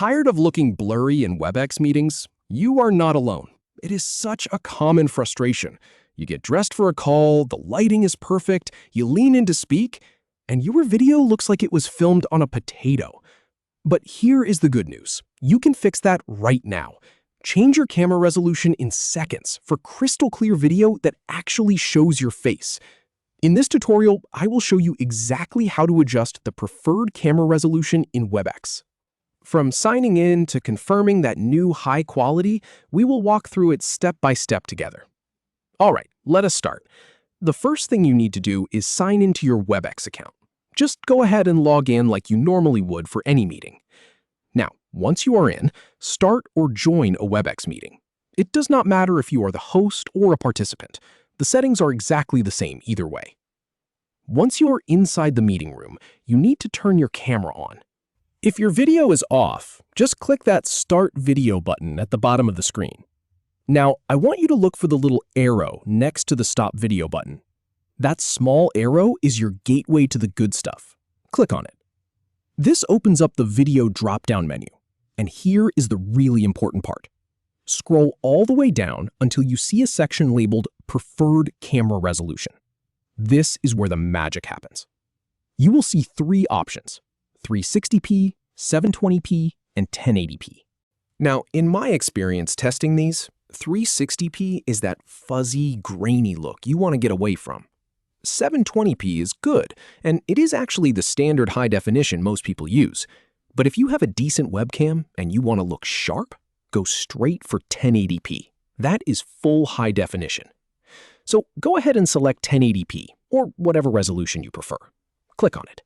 Tired of looking blurry in Webex meetings? You are not alone. It is such a common frustration. You get dressed for a call, the lighting is perfect, you lean in to speak, and your video looks like it was filmed on a potato. But here is the good news. You can fix that right now. Change your camera resolution in seconds for crystal clear video that actually shows your face. In this tutorial, I will show you exactly how to adjust the preferred camera resolution in Webex. From signing in to confirming that new high quality, we will walk through it step by step together. All right, let us start. The first thing you need to do is sign into your Webex account. Just go ahead and log in like you normally would for any meeting. Now, once you are in, start or join a Webex meeting. It does not matter if you are the host or a participant. The settings are exactly the same either way. Once you are inside the meeting room, you need to turn your camera on. If your video is off, just click that Start Video button at the bottom of the screen. Now, I want you to look for the little arrow next to the Stop Video button. That small arrow is your gateway to the good stuff. Click on it. This opens up the video drop-down menu, and here is the really important part. Scroll all the way down until you see a section labeled Preferred Camera Resolution. This is where the magic happens. You will see three options: 360p, 720p, and 1080p. Now, in my experience testing these, 360p is that fuzzy, grainy look you want to get away from. 720p is good, and it is actually the standard high definition most people use. But if you have a decent webcam and you want to look sharp, go straight for 1080p. That is full high definition. So go ahead and select 1080p, or whatever resolution you prefer. Click on it.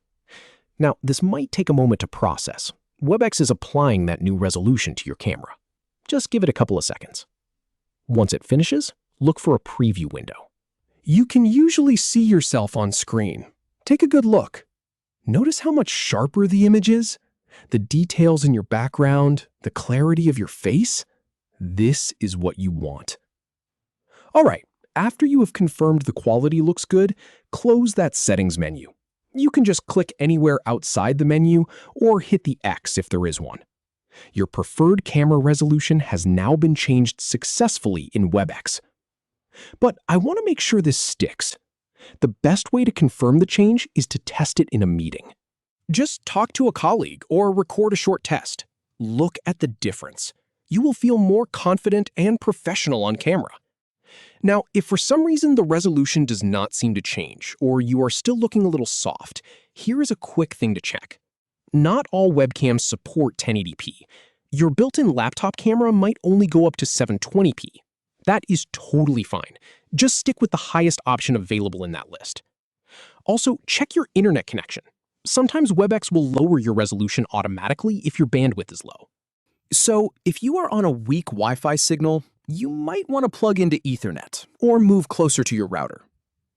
Now, this might take a moment to process. Webex is applying that new resolution to your camera. Just give it a couple of seconds. Once it finishes, look for a preview window. You can usually see yourself on screen. Take a good look. Notice how much sharper the image is? The details in your background, the clarity of your face? This is what you want. All right, after you have confirmed the quality looks good, close that settings menu. You can just click anywhere outside the menu or hit the X if there is one. Your preferred camera resolution has now been changed successfully in Webex. But I want to make sure this sticks. The best way to confirm the change is to test it in a meeting. Just talk to a colleague or record a short test. Look at the difference. You will feel more confident and professional on camera. Now, if for some reason the resolution does not seem to change, or you are still looking a little soft, here is a quick thing to check. Not all webcams support 1080p. Your built-in laptop camera might only go up to 720p. That is totally fine. Just stick with the highest option available in that list. Also, check your internet connection. Sometimes Webex will lower your resolution automatically if your bandwidth is low. So, if you are on a weak Wi-Fi signal, you might want to plug into Ethernet or move closer to your router.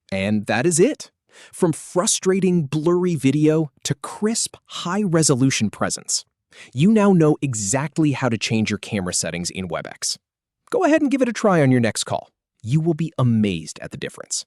And that is it. From frustrating, blurry video to crisp, high-resolution presence. You now know exactly how to change your camera settings in Webex. Go ahead and give it a try on your next call. You will be amazed at the difference.